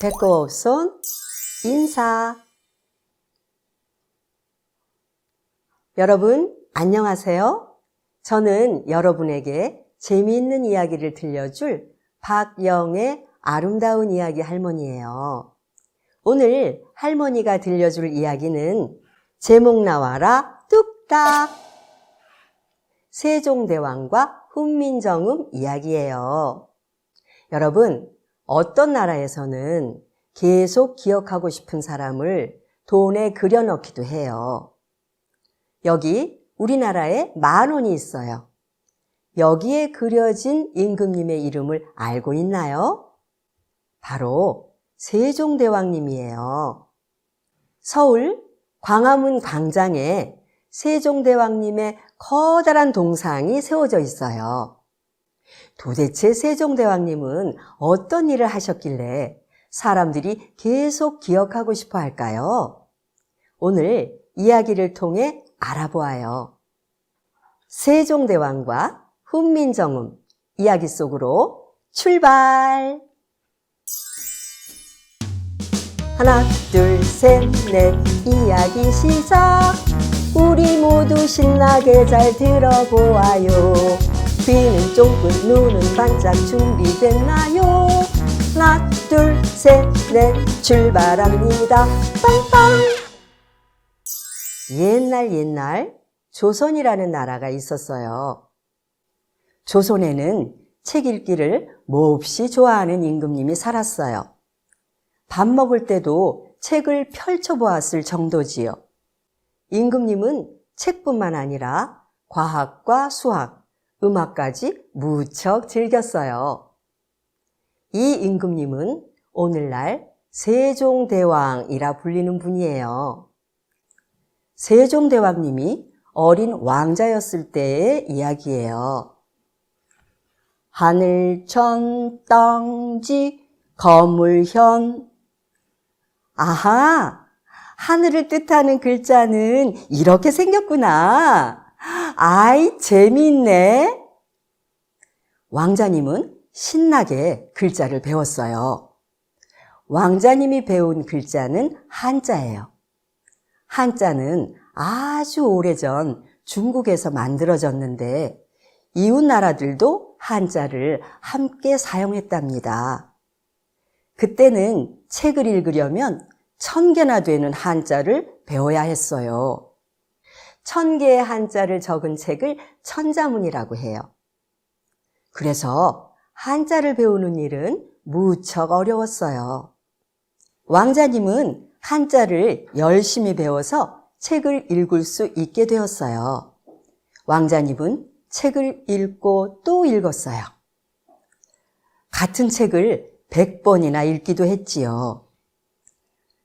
배꼽 손 인사. 여러분 안녕하세요. 저는 여러분에게 재미있는 이야기를 들려줄 박영의 아름다운 이야기 할머니예요. 오늘 할머니가 들려줄 이야기는 제목 나와라 뚝딱, 세종대왕과 훈민정음 이야기예요. 여러분, 어떤 나라에서는 계속 기억하고 싶은 사람을 돈에 그려넣기도 해요. 여기 우리나라에 10,000원이 있어요. 여기에 그려진 임금님의 이름을 알고 있나요? 바로 세종대왕님이에요. 서울 광화문 광장에 세종대왕님의 커다란 동상이 세워져 있어요. 도대체 세종대왕님은 어떤 일을 하셨길래 사람들이 계속 기억하고 싶어 할까요? 오늘 이야기를 통해 알아보아요. 세종대왕과 훈민정음 이야기 속으로 출발! 하나, 둘, 셋, 넷, 이야기 시작! 우리 모두 신나게 잘 들어보아요. 귀는 쫑긋, 눈은 반짝 준비됐나요? 하나, 둘, 셋, 넷, 출발합니다. 빵빵! 옛날 조선이라는 나라가 있었어요. 조선에는 책 읽기를 몹시 좋아하는 임금님이 살았어요. 밥 먹을 때도 책을 펼쳐보았을 정도지요. 임금님은 책뿐만 아니라 과학과 수학, 음악까지 무척 즐겼어요. 이 임금님은 오늘날 세종대왕이라 불리는 분이에요. 세종대왕님이 어린 왕자였을 때의 이야기예요. 하늘천 땅지 거물현. 아하! 하늘을 뜻하는 글자는 이렇게 생겼구나. 아이, 재미있네. 왕자님은 신나게 글자를 배웠어요. 왕자님이 배운 글자는 한자예요. 한자는 아주 오래전 중국에서 만들어졌는데 이웃 나라들도 한자를 함께 사용했답니다. 그때는 책을 읽으려면 1000개나 되는 한자를 배워야 했어요. 1000개의 한자를 적은 책을 천자문이라고 해요. 그래서 한자를 배우는 일은 무척 어려웠어요. 왕자님은 한자를 열심히 배워서 책을 읽을 수 있게 되었어요. 왕자님은 책을 읽고 또 읽었어요. 같은 책을 100번이나 읽기도 했지요.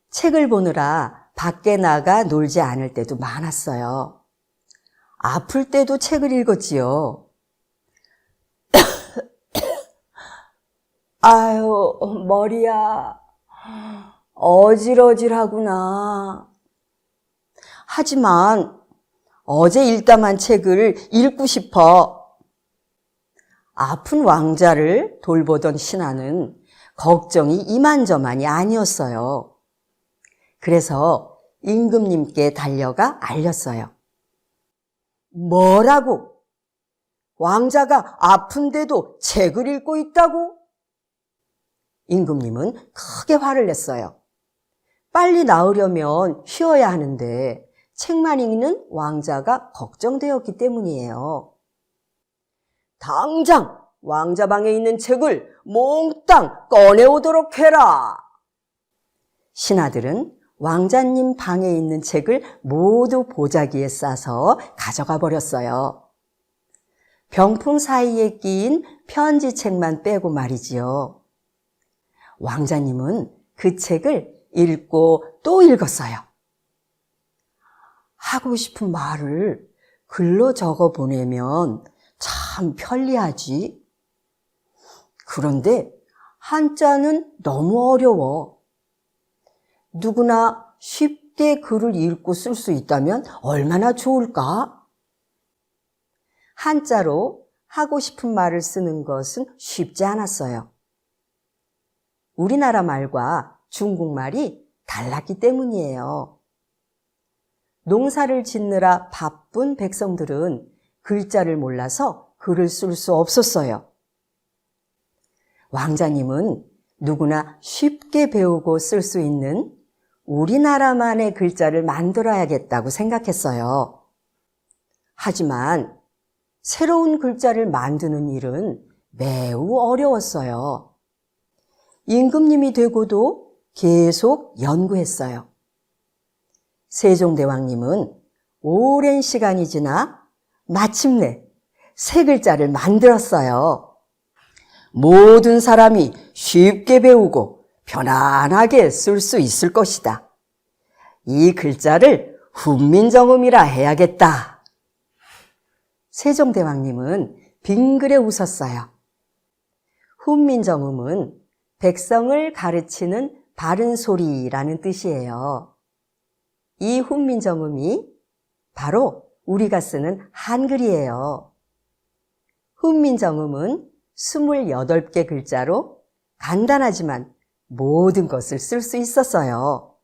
책을 보느라 밖에 나가 놀지 않을 때도 많았어요. 아플 때도 책을 읽었지요. 아유, 머리야. 어질어질하구나. 하지만 어제 읽다만 책을 읽고 싶어. 아픈 왕자를 돌보던 신하는 걱정이 이만저만이 아니었어요. 그래서 임금님께 달려가 알렸어요. 뭐라고? 왕자가 아픈데도 책을 읽고 있다고? 임금님은 크게 화를 냈어요. 빨리 나으려면 쉬어야 하는데 책만 읽는 왕자가 걱정되었기 때문이에요. 당장 왕자 방에 있는 책을 몽땅 꺼내오도록 해라. 신하들은 왕자님 방에 있는 책을 모두 보자기에 싸서 가져가 버렸어요. 병풍 사이에 끼인 편지책만 빼고 말이지요. 왕자님은 그 책을 읽고 또 읽었어요. 하고 싶은 말을 글로 적어 보내면 참 편리하지. 그런데 한자는 너무 어려워. 누구나 쉽게 글을 읽고 쓸 수 있다면 얼마나 좋을까? 한자로 하고 싶은 말을 쓰는 것은 쉽지 않았어요. 우리나라 말과 중국말이 달랐기 때문이에요. 농사를 짓느라 바쁜 백성들은 글자를 몰라서 글을 쓸 수 없었어요. 왕자님은 누구나 쉽게 배우고 쓸 수 있는 우리나라만의 글자를 만들어야겠다고 생각했어요. 하지만 새로운 글자를 만드는 일은 매우 어려웠어요. 임금님이 되고도 계속 연구했어요. 세종대왕님은 오랜 시간이 지나 마침내 새 글자를 만들었어요. 모든 사람이 쉽게 배우고 편안하게 쓸 수 있을 것이다. 이 글자를 훈민정음이라 해야겠다. 세종대왕님은 빙그레 웃었어요. 훈민정음은 백성을 가르치는 바른 소리라는 뜻이에요. 이 훈민정음이 바로 우리가 쓰는 한글이에요. 훈민정음은 28개 글자로 간단하지만 모든 것을 쓸 수 있었어요.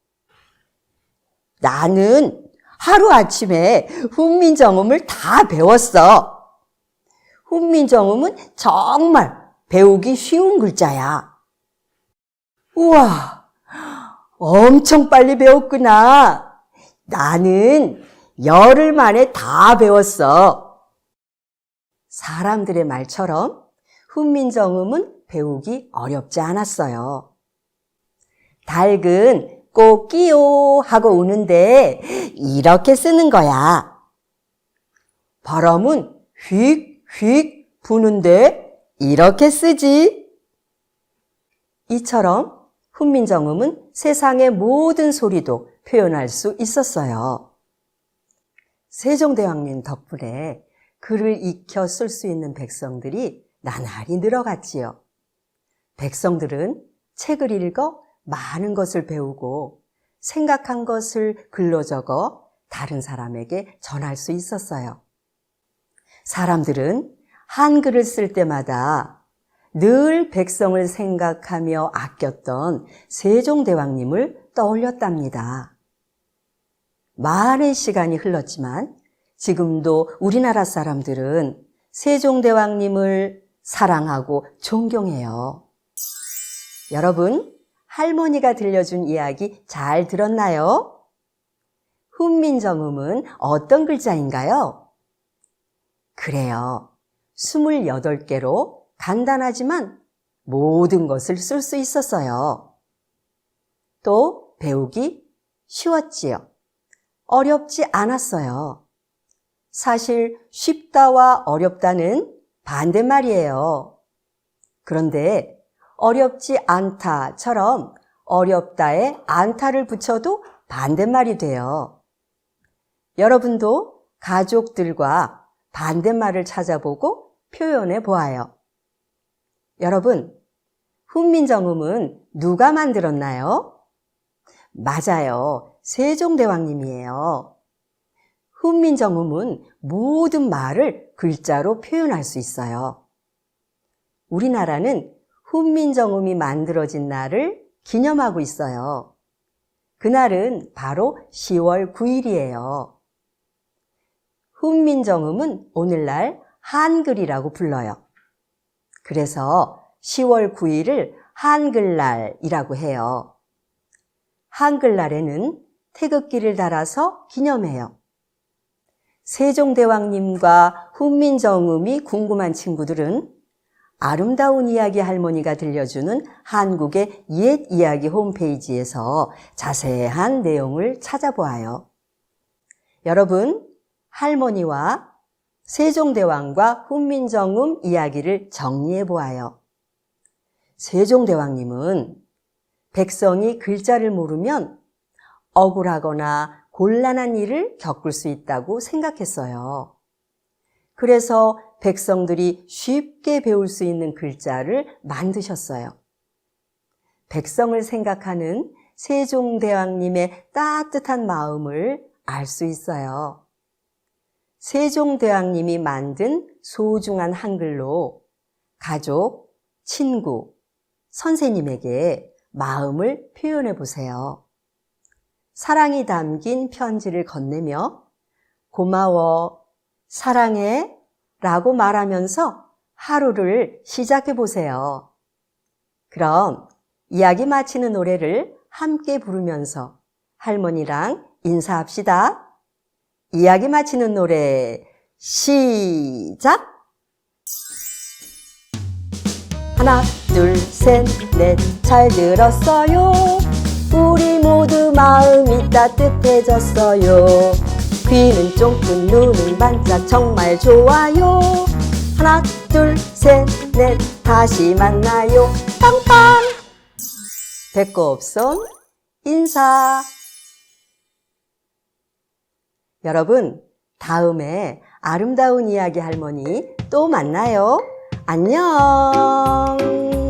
나는 하루아침에 훈민정음을 다 배웠어. 훈민정음은 정말 배우기 쉬운 글자야. 우와, 엄청 빨리 배웠구나. 나는 열흘 만에 다 배웠어. 사람들의 말처럼 훈민정음은 배우기 어렵지 않았어요. 닭은 꼬끼요 하고 우는데 이렇게 쓰는 거야. 바람은 휙휙 부는데 이렇게 쓰지. 이처럼 훈민정음은 세상의 모든 소리도 표현할 수 있었어요. 세종대왕님 덕분에 글을 익혀 쓸 수 있는 백성들이 나날이 늘어갔지요. 백성들은 책을 읽어 많은 것을 배우고 생각한 것을 글로 적어 다른 사람에게 전할 수 있었어요. 사람들은 한글을 쓸 때마다 늘 백성을 생각하며 아꼈던 세종대왕님을 떠올렸답니다. 많은 시간이 흘렀지만 지금도 우리나라 사람들은 세종대왕님을 사랑하고 존경해요. 여러분, 할머니가 들려준 이야기 잘 들었나요? 훈민정음은 어떤 글자인가요? 그래요. 28개로 간단하지만 모든 것을 쓸 수 있었어요. 또 배우기 쉬웠지요. 어렵지 않았어요. 사실 쉽다와 어렵다는 반대말이에요. 그런데 어렵지 않다처럼 어렵다에 않다를 붙여도 반대말이 돼요. 여러분도 가족들과 반대말을 찾아보고 표현해 보아요. 여러분, 훈민정음은 누가 만들었나요? 맞아요. 세종대왕님이에요. 훈민정음은 모든 말을 글자로 표현할 수 있어요. 우리나라는 훈민정음이 만들어진 날을 기념하고 있어요. 그날은 바로 10월 9일이에요. 훈민정음은 오늘날 한글이라고 불러요. 그래서 10월 9일을 한글날이라고 해요. 한글날에는 태극기를 달아서 기념해요. 세종대왕님과 훈민정음이 궁금한 친구들은 아름다운 이야기 할머니가 들려주는 한국의 옛 이야기 홈페이지에서 자세한 내용을 찾아보아요. 여러분, 할머니와 세종대왕과 훈민정음 이야기를 정리해 보아요. 세종대왕님은 백성이 글자를 모르면 억울하거나 곤란한 일을 겪을 수 있다고 생각했어요. 그래서 백성들이 쉽게 배울 수 있는 글자를 만드셨어요. 백성을 생각하는 세종대왕님의 따뜻한 마음을 알 수 있어요. 세종대왕님이 만든 소중한 한글로 가족, 친구, 선생님에게 마음을 표현해 보세요. 사랑이 담긴 편지를 건네며 고마워, 사랑해 라고 말하면서 하루를 시작해 보세요. 그럼 이야기 마치는 노래를 함께 부르면서 할머니랑 인사합시다. 이야기 마치는 노래 시작! 하나, 둘, 셋, 넷, 잘 들었어요. 우리 모두 마음이 따뜻해졌어요. 귀는 쫑긋, 눈은 반짝, 정말 좋아요. 하나, 둘, 셋, 넷, 다시 만나요. 빵빵! 배꼽손 인사. 여러분, 다음에 아름다운 이야기 할머니 또 만나요. 안녕.